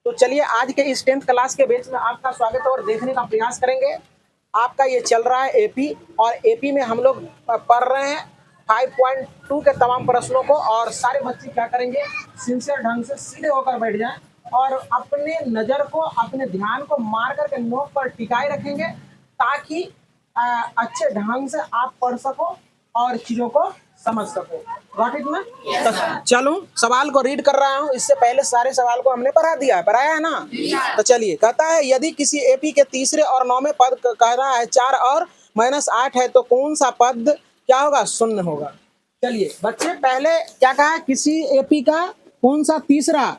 तो चलिए आज के इस 10th क्लास के बैच में आपका स्वागत है और देखने का प्रयास करेंगे। आपका ये चल रहा है एपी और एपी में हम लोग पढ़ रहे हैं 5.2 के तमाम प्रश्नों को और सारे बच्चे क्या करेंगे, सिंसियर ढंग से सीधे होकर बैठ जाएं और अपने नज़र को, अपने ध्यान को मार करके नोट पर टिकाए रखेंगे ताकि अच्छे ढंग से आप पढ़ सको और चीज़ों को समझ सको। गॉट इट ना? तो चलो सवाल को रीड कर रहा हूँ। इससे पहले सारे सवाल को हमने पढ़ाया है ना। तो चलिए, कहता है यदि किसी एपी के तीसरे और 9वें पद कह रहा है 4 और -8 है तो कौन सा पद क्या होगा? शून्य होगा। चलिए बच्चे, पहले क्या कहा, किसी एपी का कौन सा तीसरा,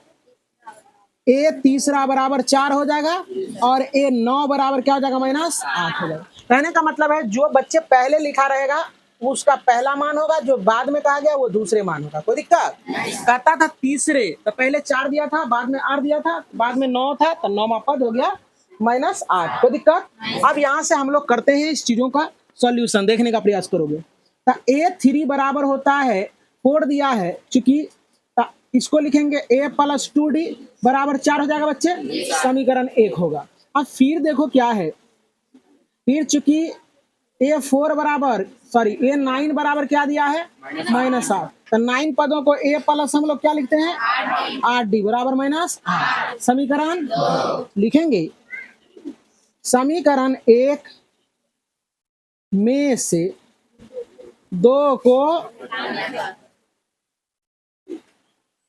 ए तीसरा बराबर 4 हो जाएगा और ए 9 बराबर क्या हो जाएगा? -8 हो जाएगा। कहने का मतलब है जो बच्चे पहले लिखा रहेगा उसका पहला मान होगा, जो बाद में कहा गया वो दूसरे मान होगा। कोई दिक्कत? कहता था तीसरे तो पहले 4 दिया था, बाद में 8 दिया था, बाद में 9 था तो 9वां पद हो गया -8। कोई दिक्कत? अब यहाँ से हम लोग करते हैं इस चीजों का सॉल्यूशन, देखने का प्रयास करोगे तो A3 बराबर होता है 4 दिया है, चूंकि इसको लिखेंगे A + 2D बराबर 4 हो जाएगा बच्चे, समीकरण 1 होगा। अब फिर देखो क्या है, फिर चूंकि A9 बराबर क्या दिया है? -8। तो 9 पदों को A प्लस हम लोग क्या लिखते हैं? 8D बराबर -8। समीकरण लिखेंगे, समीकरण 1 में से 2 को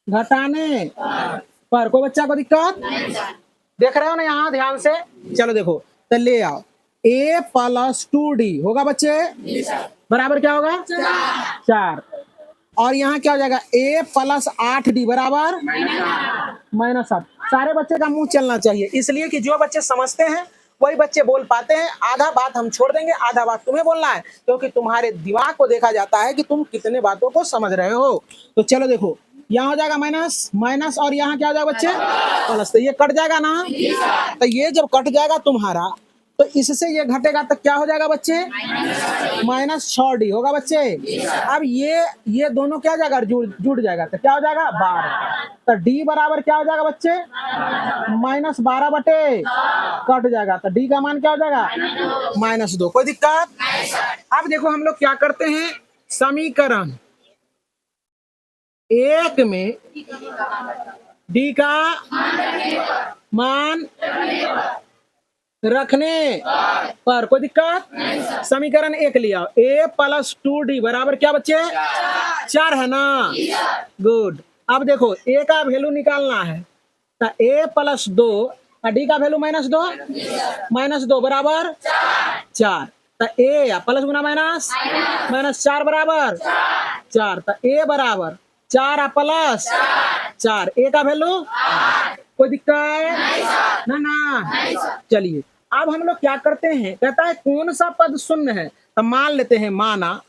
घटाने पर कोई बच्चा को दिक्कत? देख रहे हो ना यहाँ ध्यान से? चलो देखो, तो ले आओ A + 2D होगा बच्चे, बराबर क्या होगा? 4। और यहाँ क्या हो जाएगा? A + 8D बराबर -8। सारे बच्चे का मुंह चलना चाहिए, इसलिए कि जो बच्चे समझते हैं वही बच्चे बोल पाते हैं। आधा बात हम छोड़ देंगे, आधा बात तुम्हें बोलना है, क्योंकि तुम्हारे दिमाग को देखा जाता है कि तुम कितने बातों को समझ रहे हो। तो चलो देखो, यहाँ हो जाएगा माइनस और यहाँ क्या हो जाएगा बच्चे? प्लस। तो ये कट जाएगा ना, तो ये जब कट जाएगा तुम्हारा तो इससे ये घटेगा तो क्या हो जाएगा बच्चे? -6D होगा बच्चे। अब ये दोनों क्या हो जाएगा? जुड़ जाएगा तो क्या हो जाएगा? 12। तो D बराबर क्या हो जाएगा बच्चे? -12 बटे कट जाएगा तो D का मान क्या हो जाएगा? -2। कोई दिक्कत? अब देखो हम लोग क्या करते हैं, समीकरण 1 में D का मान रखने पर कोई दिक्कत? समीकरण 1 लिया, A + 2D बराबर क्या बच्चे? 4 है ना? गुड। अब देखो A का वैल्यू निकालना है तो A + 2 और D का वैल्यू -2 बराबर 4। तो A प्लस गुना माइनस -4 बराबर 4। तो A बराबर 4 + 4, A का वैल्यू कोई दिक्कत ना? चलिए अब हम लोग क्या करते हैं, कहता है कौन सा पद शून्य है? तो मान लेते हैं, माना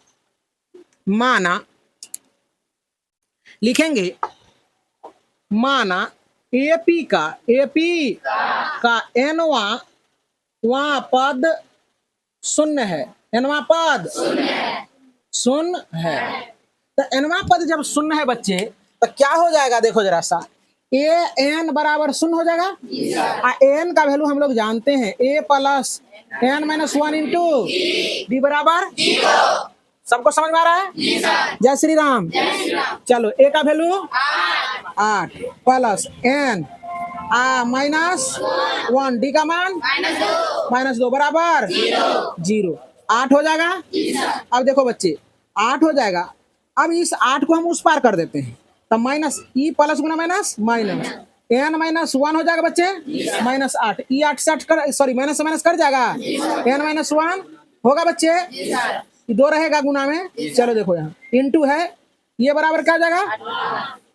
लिखेंगे, माना एपी का nवां पद शून्य है। nवां पद शून्य है। तो nवां पद जब शून्य है बच्चे तो क्या हो जाएगा? देखो जरा सा, an बराबर शून्य हो जाएगा। an का वैल्यू हम लोग जानते हैं, A + n - 1 × D बराबर। सबको समझ में आ रहा है? जय श्री राम। चलो A का वैल्यू 8 + n -1, D का मान -2 बराबर 0। 8 हो जाएगा। अब देखो बच्चे 8 हो जाएगा। अब इस 8 को हम उस पार कर देते हैं तो E प्लस गुना माइनस n - 1 हो जाएगा बच्चे, -8। E 8 से 8 कर, सॉरी माइनस से माइनस कर जाएगा, n - 1 होगा बच्चे, 2 रहेगा गुना में। चलो देखो यहाँ इंटू है, ये बराबर क्या हो जाएगा?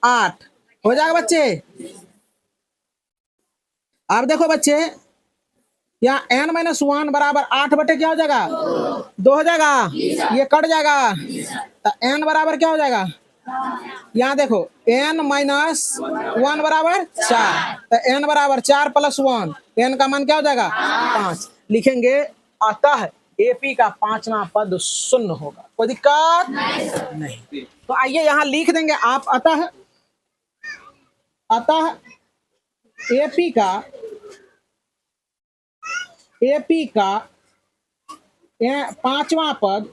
8 हो जाएगा बच्चे। अब देखो बच्चे यहाँ n - 1 बराबर 8 बटे क्या हो जाएगा? 2 हो जाएगा, ये कट जाएगा तो n बराबर क्या हो जाएगा? यहाँ देखो n - 1 बराबर 4, तो n बराबर 4 + 1, n का मान क्या हो जाएगा? 5 लिखेंगे। अतः एपी का 5वां पद शून्य होगा। कोई दिक्कत नहीं। तो आइए यहाँ लिख देंगे आप, अतः एपी का पांचवा पद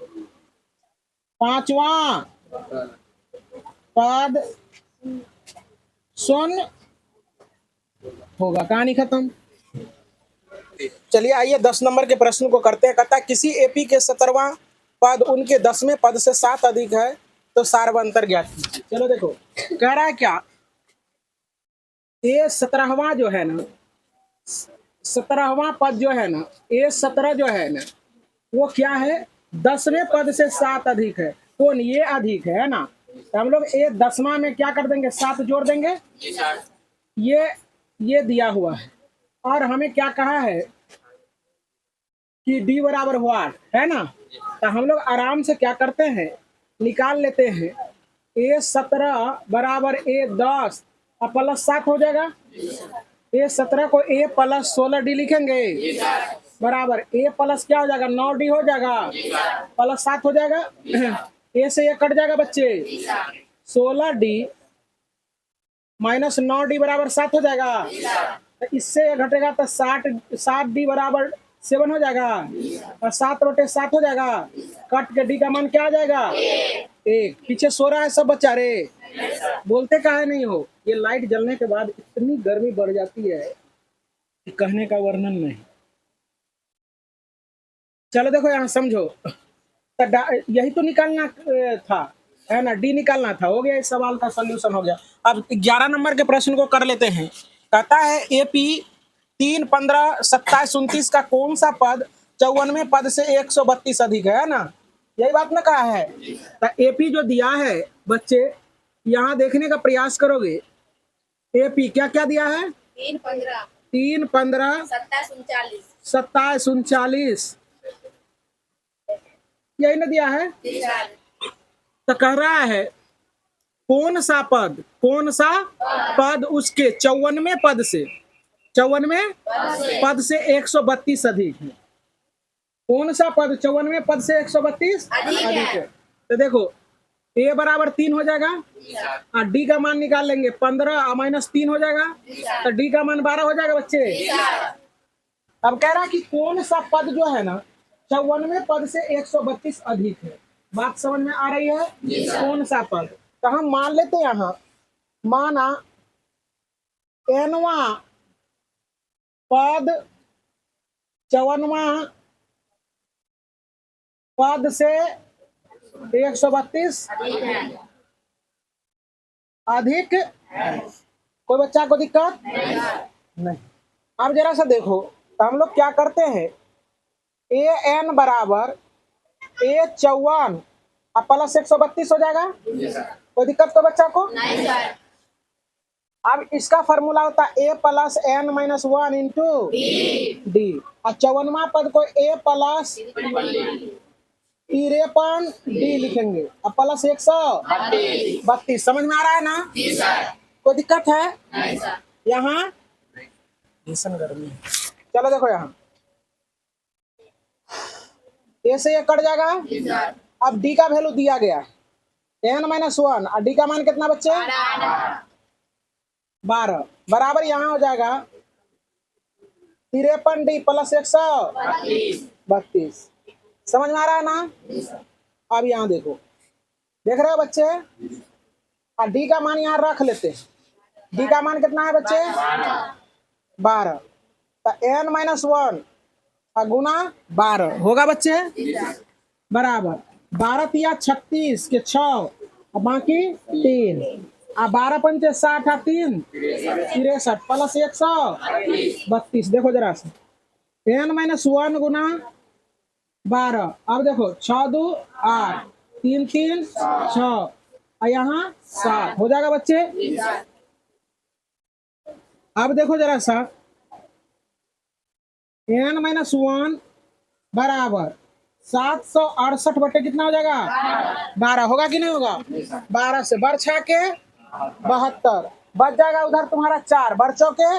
शून्य होगा। कहानी खत्म। चलिए आइए 10 नंबर के प्रश्न को करते हैं। कहता है किसी एपी के 17वां पद उनके 10वें पद से 7 अधिक है तो सार्वंतर ज्ञात कीजिए। चलो देखो कह रहा है क्या, ये 17वां जो है ना, 17वां पद जो है ना, ये 17 जो है ना, वो क्या है, 10वें पद से 7 अधिक है। कौन, ये अधिक है ना, तो हम लोग ये 10वां में क्या कर देंगे, 7 जोड़ देंगे। ये दिया हुआ है और हमें क्या कहा है कि डी बराबर हुआ है ना, तो हम लोग आराम से क्या करते हैं, निकाल लेते हैं। ए 17 बराबर ए 10 और प्लस 7 हो जाएगा। ए 17 को ए प्लस 16 डी लिखेंगे बराबर ए प्लस क्या हो जाएगा, 9 डी हो जाएगा प्लस 7 हो जाएगा। ए से ये कट जाएगा बच्चे, 16 डी माइनस 9 डी बराबर 7 हो जाएगा। तो इससे ये घटेगा तो 7 डी बराबर 7 हो जाएगा और 7/7 हो जाएगा। कट के डी का मान क्या आ जाएगा, 1। पीछे सो रहा है सब बच्चा रे, बोलते काहे नहीं हो। ये लाइट जलने के बाद इतनी गर्मी बढ़ जाती है कि कहने का वर्णन नहीं। चलो देखो यहाँ समझो, तो यही तो निकालना था, है ना, डी निकालना था। हो गया, इस सवाल का सॉल्यूशन हो गया। अब 11 नंबर के प्रश्न को कर लेते हैं। कहता है एपी 3, 15, 27, 29 का कौन सा पद 54वें पद से 132 अधिक है ना, यही बात ना कहा है। तो एपी जो दिया है बच्चे, यहाँ देखने का प्रयास करोगे। एपी क्या क्या दिया है, 3, 15, 3, 15, 27, 27, 39, यही ना दिया है। 39, तो कह रहा है कौन सा पद उसके 54वें पद से 132 अधिक है। कौन सा पद 54वें पद से 132 अधिक है। तो देखो ए बराबर 3 हो जाएगा और डी का मान निकाल लेंगे, 15 माइनस 3 हो जाएगा तो डी का मान 12 हो जाएगा बच्चे। अब कह रहा है कि कौन सा पद जो है ना 54वें पद से 132 अधिक है। बात समझ में आ रही है, कौन सा पद। तो हम मान लेते हैं यहाँ, माना एनवा पद 54वां पद से 132 अधिक। कोई बच्चा को दिक्कत नहीं। अब जरा सा देखो, तो हम लोग क्या करते हैं, ए एन बराबर ए 54 और प्लस 132 हो जाएगा। कोई दिक्कत को बच्चा को नहीं सर। अब इसका फॉर्मूला होता है A plus N minus 1 into D और 54वां पद को ए प्लस 53 डी लिखेंगे और प्लस 132। समझ में आ रहा है ना, कोई दिक्कत है नहीं सर। यहाँ भीषण गर्मी है। चलो देखो यहाँ ए से ये कट जाएगा। अब डी का वैल्यू दिया गया है एन माइनस 1 और डी का मान कितना बच्चे, 12 बराबर यहाँ हो जाएगा 53 डी प्लस 132। समझ में आ रहा है ना। अब यहाँ देखो, देख रहे हो बच्चे, और डी का मान यहाँ रख लेते हैं। डी का मान कितना है बच्चे, 12। तो एन माइनस 1 और गुना 12 होगा बच्चे बराबर 12 तिया 36 के 6 और बाकी 3 और 12 पंचे 60 और 3 63 प्लस 132। देखो जरा से एन माइनस 1 गुना 12। अब देखो 6 2 8 3 3 6 और यहाँ 7 हो जाएगा बच्चे। अब देखो जरा सा एन माइनस 1 बराबर 768 बटे कितना हो जाएगा, 12 होगा कि नहीं होगा। 12 से बर 6 के 72 बच जाएगा, उधर तुम्हारा 4 बर 4 के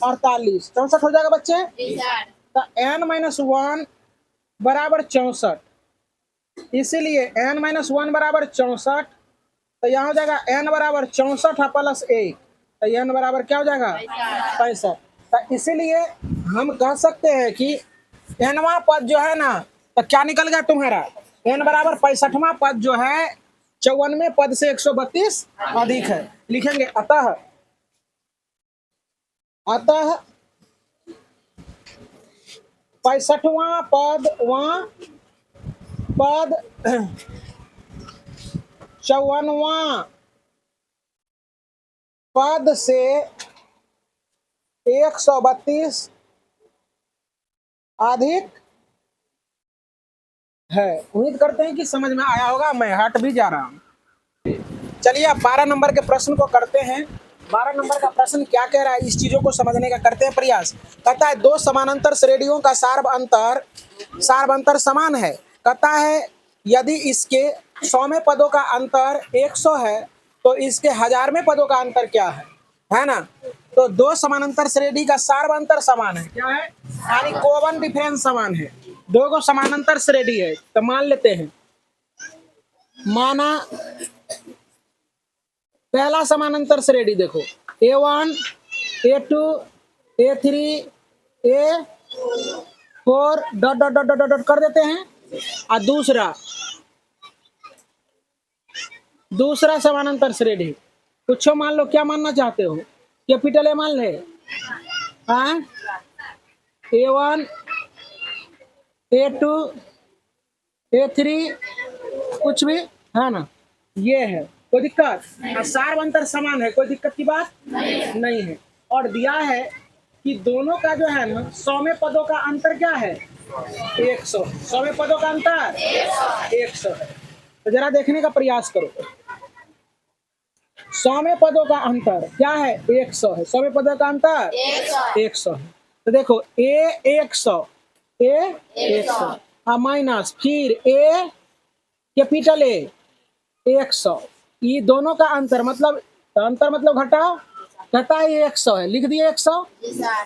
48 64 हो जाएगा बच्चे। तो एन माइनस 1 बराबर 64, इसीलिए n-1 बराबर 64। तो यहाँ हो जाएगा n बराबर 64 प्लस 1 तो n बराबर क्या हो जाएगा 65। तो इसीलिए हम कह सकते हैं कि nवां पद जो है ना, तो क्या निकल गया तुम्हारा, n बराबर 65वां पद जो है 54वें पद से 132 अधिक है। लिखेंगे अतः 65वां पद 54वां पद से 132 अधिक है। उम्मीद करते हैं कि समझ में आया होगा। मैं हट भी जा रहा हूं। चलिए अब 12 नंबर के प्रश्न को करते हैं। 12 नंबर का प्रश्न क्या कह रहा है, इस चीजों को समझने का करते हैं प्रयास। कहता है दो समानांतर श्रेणियों का सार्व अंतर समान है। कहता है यदि इसके 100वें पदों का अंतर 100 है तो इसके 1000वें पदों का अंतर क्या है ना। तो दो समानांतर श्रेणी का सार्व अंतर समान है। क्या है, यानी कोवन डिफरेंस समान है। दो को समानांतर श्रेणी है तो मान लेते हैं, माना पहला समानांतर श्रेणी देखो A1 A2 A3 A4 dot dot dot dot dot कर देते हैं। और दूसरा समानांतर श्रेणी कुछ मान लो, क्या मानना चाहते हो, कैपिटल ए मान ले, हाँ A1 A2 A3 कुछ भी है ना, ये है। कोई दिक्कत, सार्व अंतर समान है, कोई दिक्कत की बात नहीं है। और दिया है कि दोनों का जो है ना 100वें पदों का अंतर क्या है 100। 100वें पदों का अंतर 100 है। तो जरा देखने का प्रयास करो, 100वें पदों का अंतर क्या है 100 है। 100वें पदों का अंतर 100 है। तो देखो A 100 माइनस फिर A कैपिटल A 100, ये दोनों का अंतर मतलब घटा ये 100 है, लिख दिए 100।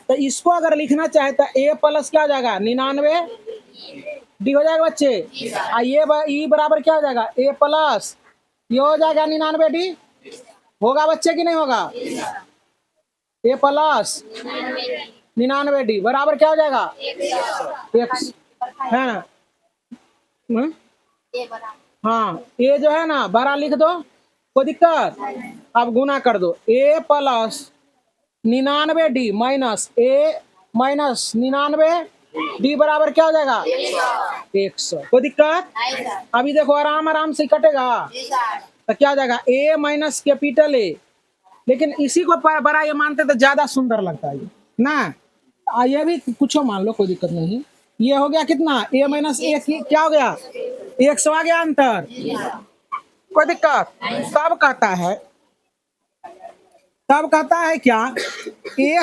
तो इसको अगर लिखना चाहे तो A प्लस क्या हो जाएगा 99 डी हो जाएगा बच्चे। ये बराबर क्या हो जाएगा A प्लस ये हो जाएगा 99 डी होगा बच्चे कि नहीं होगा। A प्लस 99 डी बराबर क्या हो जाएगा 100 है ना। हाँ ये जो है ना बड़ा लिख दो, कोई दिक्कत। अब गुना कर दो A plus 99 D minus A minus 99 D बराबर क्या हो जाएगा 100। कोई दिक्कत। अभी देखो आराम से कटेगा तो क्या हो जाएगा A माइनस कैपिटल A, लेकिन इसी को बड़ा ये मानते तो ज्यादा सुंदर लगता है ना। ये भी कुछ मान लो, कोई दिक्कत नहीं। ये हो गया कितना A माइनस A क्या हो गया 100 आ गया अंतर, कोई दिक्कत। तब कहता है क्या A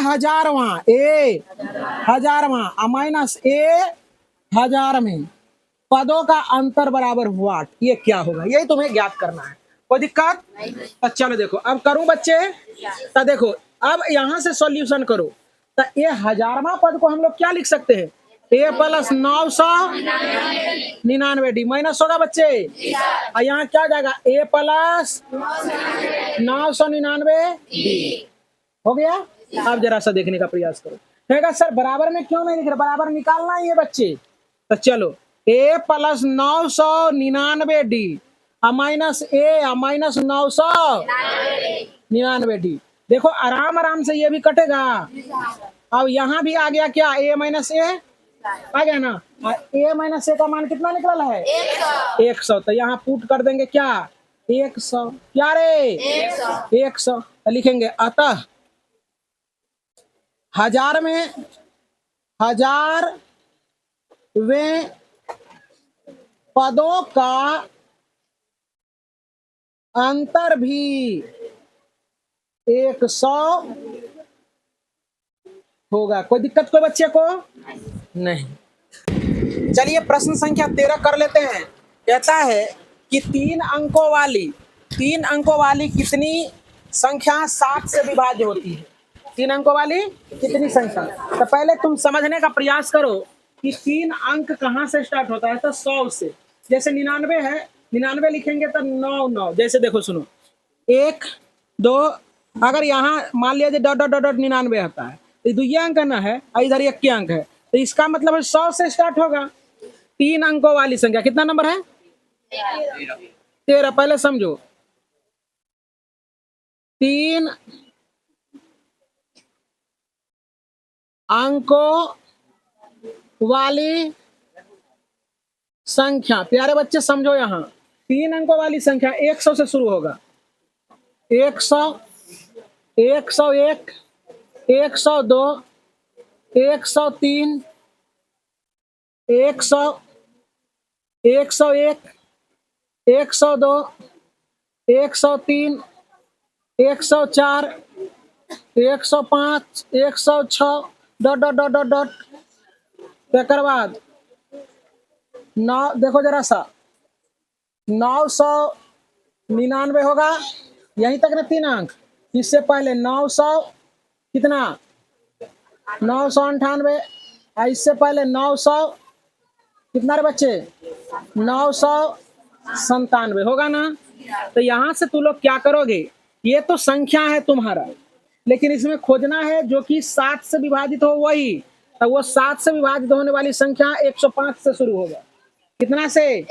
हजारवां माइनस A 1000 में पदों का अंतर बराबर व्हाट, ये क्या होगा, यही तुम्हें ज्ञात करना है। कोई दिक्कत। तो चलो देखो अब करूं बच्चे, तो देखो अब यहां से सॉल्यूशन करो। तो ये 1000वां पद को हम लोग क्या लिख सकते हैं A प्लस 999 डी माइनस होगा बच्चे। और यहाँ क्या जाएगा A प्लस 999 डी हो गया। अब जरा सा देखने का प्रयास करो। कहेगा सर बराबर में क्यों नहीं लिख रहे, बराबर निकालना ही है बच्चे। तो चलो A plus 999 D minus A minus 999 D. देखो आराम से ये भी कटेगा। अब यहाँ भी आ गया क्या A माइनस A आ गया ना। A माइनस A का मान कितना निकला है 100। तो यहाँ पुट कर देंगे क्या 100, क्या रे 100। तो लिखेंगे अतः 1000वें पदों का अंतर भी 100 होगा। कोई दिक्कत कोई बच्चे को नहीं। चलिए प्रश्न संख्या 13 कर लेते हैं। कहता है कि 3 अंकों वाली कितनी संख्या 7 से विभाज्य होती है। 3 अंकों वाली कितनी संख्या। तो पहले तुम समझने का प्रयास करो कि 3 अंक कहाँ से स्टार्ट होता है। तो 100 से, जैसे 99 है 99 लिखेंगे तो 9 9। जैसे देखो सुनो 1 2 अगर यहाँ मान लिया डॉट डॉट डॉट डॉट 99 आता है तो दुई अंक ना है और इधर एक के अंक है, तो इसका मतलब है 100 से स्टार्ट होगा। 3 अंकों वाली संख्या कितना नंबर है? 13। पहले समझो, 3 अंकों वाली संख्या, प्यारे बच्चे समझो, यहाँ 3 अंकों वाली संख्या 100 से शुरू होगा। 100, 101, 102, 103, 100, 101, 102, 103, 104, 105, 106 dot dot dot dot dot. तकर बाद 9, देखो जरा सा, 999 होगा, यहीं तक ना 3 अंक। इससे पहले 900 कितना, 998, इससे पहले 900 कितना रे बच्चे, 997 होगा ना। तो यहाँ से तू लोग क्या करोगे, ये तो संख्या है तुम्हारा, लेकिन इसमें खोजना है जो कि 7 से विभाजित हो वही। तो वो 7 से विभाजित होने वाली संख्या 105 से शुरू होगा। कितना से?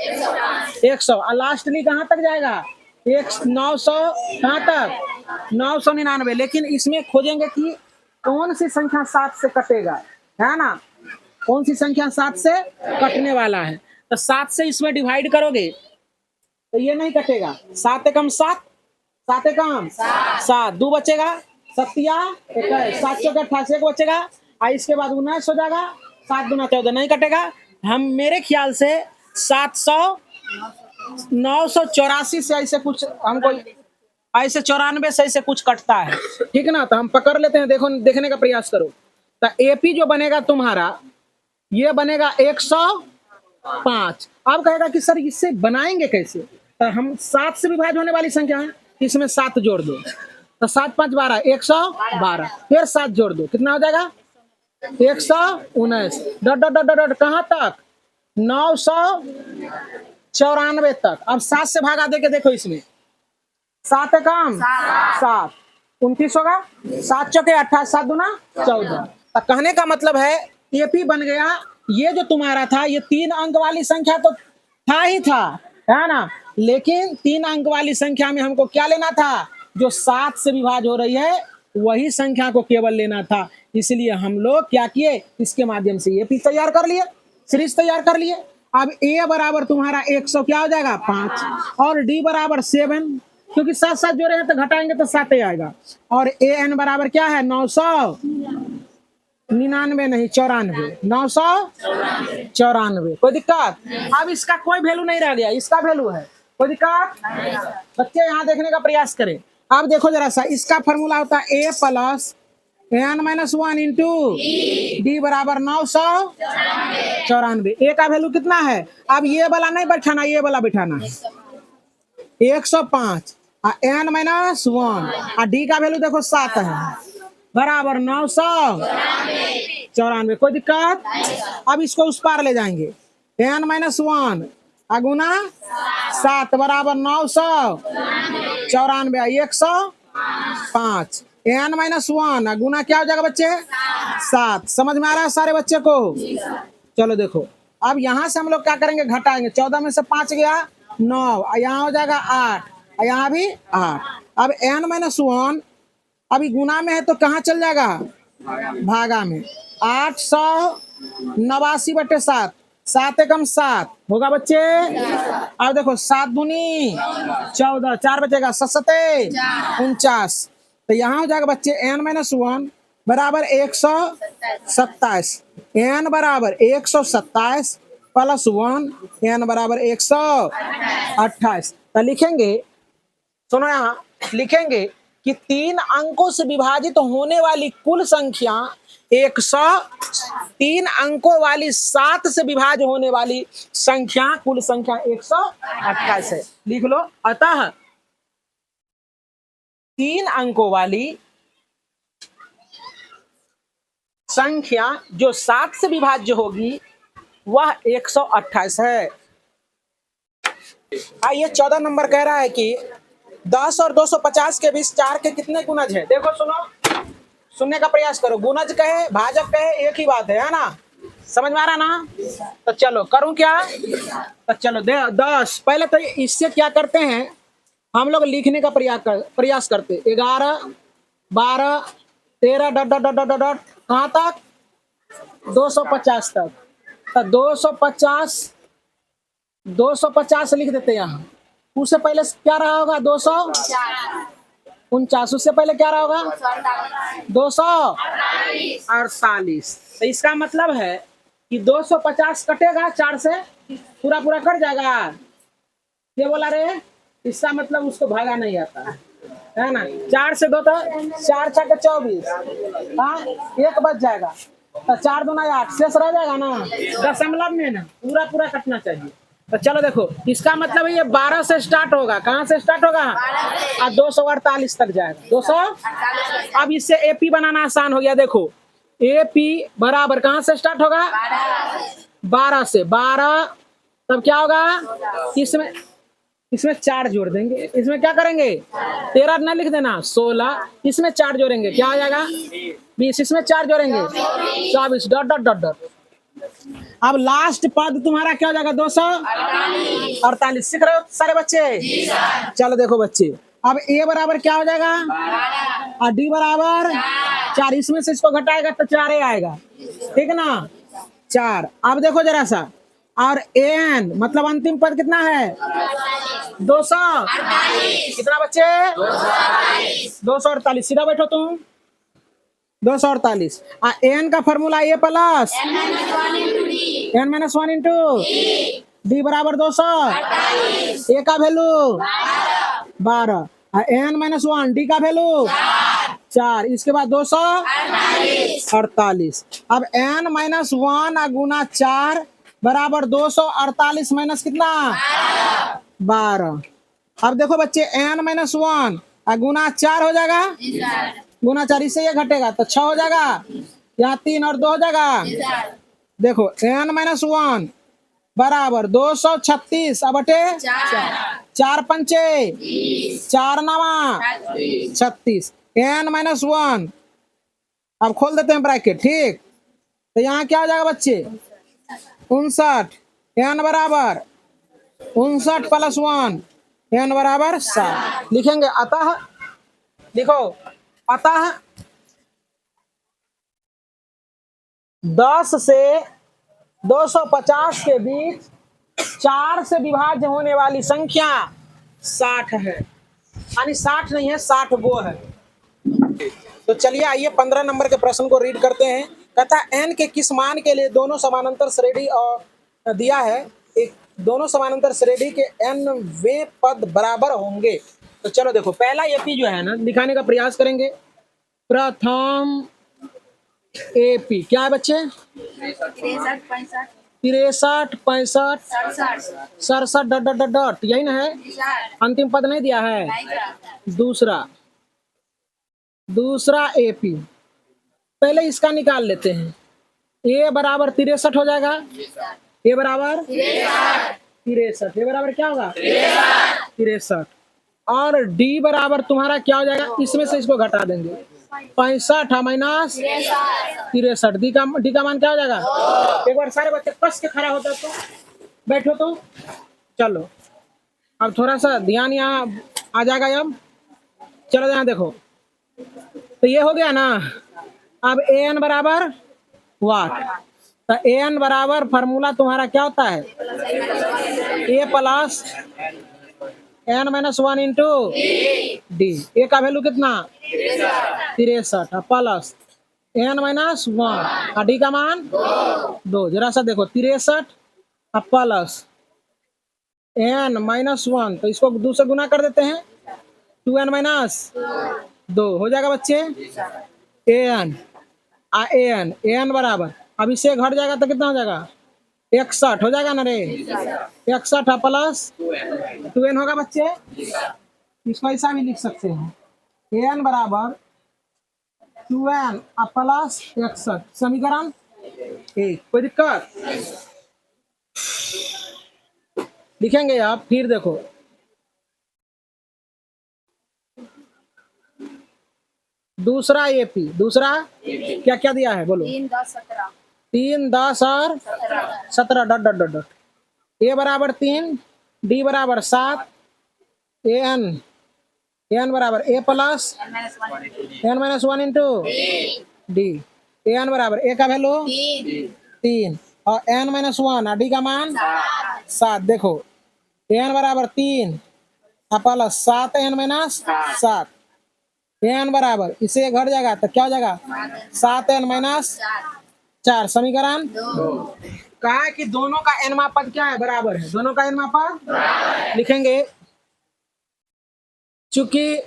100। और लास्टली कहाँ तक जाएगा? 900 कहाँ तक? 999। लेकिन इसमें खोजेंगे कि कौन सी संख्या 7 से कटेगा, है ना, कौन सी संख्या 7 से कटने वाला है। तो 7 से इसमें डिवाइड करोगे तो ये नहीं कटेगा। 7 एकम 7, 7 एकम 7, 2 बचेगा, 7 चौक 28, 1 बचेगा, और इसके बाद 19 हो जाएगा, 7 दूना 14, नहीं कटेगा। हम मेरे ख्याल से 700 984 से ऐसे कुछ हमको, ऐसे 94 से ऐसे कुछ कटता है, ठीक है ना। तो हम पकड़ लेते हैं, देखो देखने का प्रयास करो। तो एपी जो बनेगा तुम्हारा, ये बनेगा 105। अब कहेगा कि सर इससे बनाएंगे कैसे? तो हम 7 से विभाजित होने वाली संख्या है, इसमें 7 जोड़ दो, तो 7 5 12, 112, फिर 7 जोड़ दो, कितना हो जाएगा? 119 डॉट डॉट डॉट डॉट कहाँ तक? 994 तक। अब 7 से भागा दे के देखो, इसमें 7 एकम 7, 29 होगा, 7 चौके 28, 7 दूना 14। तो कहने का मतलब है एपी बन गया। ये जो तुम्हारा था, ये 3 अंक वाली संख्या तो था ही था, है ना, लेकिन 3 अंक वाली संख्या में हमको क्या लेना था? जो 7 से विभाजित हो रही है वही संख्या को केवल लेना था। इसलिए हम लोग क्या किए, इसके माध्यम से एपी तैयार कर लिए, सीरीज तैयार कर लिए। अब ए बराबर तुम्हारा 100 क्या हो जाएगा? 5, और डी बराबर 7, क्योंकि 7 7 जोड़े हैं तो घटाएंगे तो 7 ही आएगा। और ए एन बराबर क्या है? 999 नहीं, 94, 994। कोई दिक्कत? अब इसका कोई वैल्यू नहीं रह गया, इसका वैल्यू है, कोई दिक्कत? बच्चे यहाँ देखने का प्रयास करें। अब देखो जरा सा, इसका फॉर्मूला होता है A plus n-1 into D बराबर 994। ए का वैल्यू कितना है? अब ये वाला नहीं बैठाना, ये वाला बैठाना है 105, n-1 और डी का वैल्यू देखो 7 है, बराबर 994। कोई दिक्कत? अब इसको उस पार ले जाएंगे, n-1 अगुना 7 बराबर 994, 105। n-1 गुना क्या हो जाएगा बच्चे? 7। समझ में आ रहा है सारे बच्चे को? चलो देखो, अब यहाँ से हम लोग क्या करेंगे? घटाएंगे। 14 में से 5 गया 9, यहाँ हो जाएगा 8, यहाँ भी 8। अब n-1 अभी गुना में है तो कहाँ चल जाएगा? भागा में। 889/7, 7 एकम 7 होगा बच्चे। अब देखो 7 दूनी 14, 4 बचेगा, 7 7 49। तो यहाँ हो जाएगा बच्चे n-1 बराबर 127, n बराबर 127 प्लस 1, n बराबर 128। तो लिखेंगे, सुनो यहाँ लिखेंगे कि 3 अंकों से विभाजित होने वाली कुल संख्या 103 अंकों वाली 7 से विभाजित होने वाली संख्या कुल संख्या 128 है। लिख लो, अतः 3 अंकों वाली संख्या जो 7 से विभाज्य होगी वह 128 है। ये 14 नंबर कह रहा है कि 10 और 250 के बीच 4 के कितने गुणज है? देखो सुनो, सुनने का प्रयास करो। गुणज कहे भाजक कहे एक ही बात है ना? समझ में आ रहा ना? तो चलो करूं क्या? तो चलो 10 पहले तो इससे क्या करते हैं हम लोग लिखने का प्रयास करते। 11 12 13 dot dot dot dot dot कहाँ तक? 250 तक। तो 250 लिख देते यहाँ। उससे पहले क्या रहा होगा? 249। उससे पहले क्या रहा होगा? 248। तो इसका मतलब है कि 250 कटेगा 4 से, पूरा पूरा कट जाएगा। ये बोला रे, इसका मतलब उसको भागा नहीं आता है ना? 4 से 2 तो 4 छक्के 24, हाँ 1 बच जाएगा। तो 4 दूना 8 शेष रह जाएगा ना? दशमलव में ना पूरा पूरा कटना चाहिए। तो चलो देखो, इसका मतलब ये 12 से स्टार्ट होगा। कहाँ से स्टार्ट होगा? और 248 तक जाएगा। 200। अब इससे एपी बनाना आसान हो गया। देखो एपी बराबर कहाँ से स्टार्ट होगा? 12 से। 12 तब क्या होगा? इसमें 4 जोड़ देंगे। इसमें क्या करेंगे? 13 न लिख देना, 16। इसमें 4 जोड़ेंगे, क्या आ जाएगा? 20। इसमें 4 जोड़ेंगे, 24 डॉट डॉट डॉट डॉट। अब लास्ट पद तुम्हारा क्या हो जाएगा? 248। सीख रहे हो सारे बच्चे? चलो देखो बच्चे, अब ए बराबर क्या हो जाएगा? और डी बराबर 4। इसमें से इसको घटाएगा तो 4 ही आएगा, ठीक ना? 4। अब देखो जरा सा, और एन मतलब अंतिम पद कितना है? 200। कितना बच्चे? 248। सीधा बैठो तुम। 248। एन का formula A plus N minus 1 into D बराबर 200। ए का वैल्यू 12। एन माइनस 1 डी का वैल्यू 4। इसके बाद 248। अब एन माइनस 1 गुना 4 बराबर 248 माइनस कितना? 12। अब देखो बच्चे, एन माइनस 1 गुना 4 हो जाएगा, गुना 4 इससे ये घटेगा तो 6 हो जाएगा। यहाँ 3 और 2 हो जाएगा। देखो एन माइनस 1 बराबर 236 अब बटे 4 पंचे 4 नामा 36। एन माइनस 1 अब खोल देते हैं ब्रैकेट, ठीक? तो यहाँ क्या हो जाएगा बच्चे? 59। एन बराबर 59 प्लस 1 एन बराबर 7 लिखेंगे। अतः लिखो, अतः 10 से 250 के बीच 4 से विभाज्य होने वाली संख्या 60 है। यानी 60 नहीं है, 60 वो है। तो चलिए आइए 15 नंबर के प्रश्न को रीड करते हैं। कहता है n के किस मान के लिए दोनों समानांतर श्रेणी और दिया है, एक दोनों समानांतर श्रेणी के n वे पद बराबर होंगे। तो चलो देखो, पहला एपी जो है ना दिखाने का प्रयास करेंगे। प्रथम एपी क्या है बच्चे? 63 65 67 डॉट डॉट डॉट डॉट, यही ना है? अंतिम पद नहीं दिया है। दूसरा एपी, पहले इसका निकाल लेते हैं। ए बराबर 63 हो जाएगा। ए बराबर 63। ए बराबर क्या होगा? 63। और डी बराबर तुम्हारा क्या हो जाएगा? इसमें से इसको घटा देंगे, 65 माइनस 63। डी का मान क्या हो जाएगा? एक बार सारे बच्चे कस के खड़ा होता तो बैठो तो। चलो अब थोड़ा सा ध्यान यहाँ आ जाएगा। अब चलो यहाँ देखो, तो ये हो गया ना। अब ए एन बराबर वाट, तो ए एन बराबर फार्मूला तुम्हारा क्या होता है? A plus N minus 1 into D. A का वैल्यू कितना? 63 प्लस एन माइनस 1 डी का मान 2। जरा सा देखो, 63 प्लस एन माइनस 1, तो इसको 2 से गुना कर देते हैं, 2n माइनस 2 हो जाएगा बच्चे। एन एन बराबर, अब इससे घट जाएगा तो कितना हो जाएगा? 61 हो जाएगा ना रे? 61 प्लस 2n होगा बच्चे। इसको ऐसा भी लिख सकते हैं, एन बराबर 2n प्लस 61, समीकरण 1। कोई दिक्कत? लिखेंगे आप, फिर देखो दूसरा एपी, दूसरा क्या क्या दिया है बोलो। 3, 10, 17, 3, 10 और 17, 17 dot dot dot dot. A बराबर 3, डी बराबर 7, एन बराबर A plus n-1, N minus 1 into D. N बराबर ए का वैल्यू 3 और एन माइनस 1 और डी का मान 7। देखो एन बराबर 3 प्लस 7 एन माइनस 7, एन बराबर इसे घट जाएगा तो क्या हो जाएगा 7 एन माइनस 4। समीकरण 2, कहा है कि दोनों का एन पद क्या है, बराबर है। दोनों का एन पद लिखेंगे। चूंकि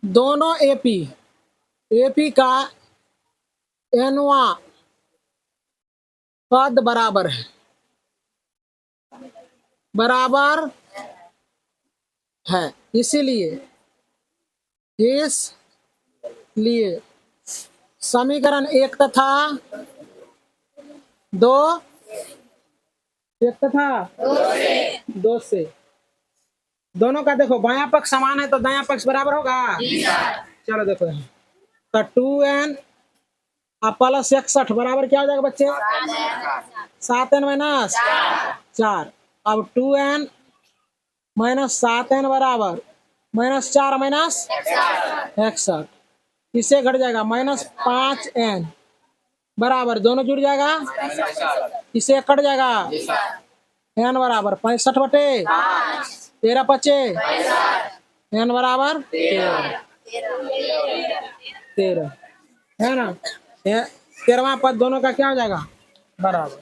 दोनों एपी का एनवा पद बराबर है, बराबर है, इसीलिए समीकरण 1 तथा 2 1 तथा 2 से दोनों का देखो बायां पक्ष समान है तो दायां पक्ष बराबर होगा। चलो देखो तो 2n प्लस 61 बराबर क्या हो जाएगा बच्चे 7n माइनस 4। अब 2n माइनस 7n बराबर माइनस 4 माइनस 61, इसे घट जाएगा माइनस 5n बराबर दोनों जुड़ जाएगा, इसे कट जाएगा n बराबर 65 बटे 13 बचे n बराबर 13 है ना। 13वां पद दोनों का क्या हो जाएगा बराबर।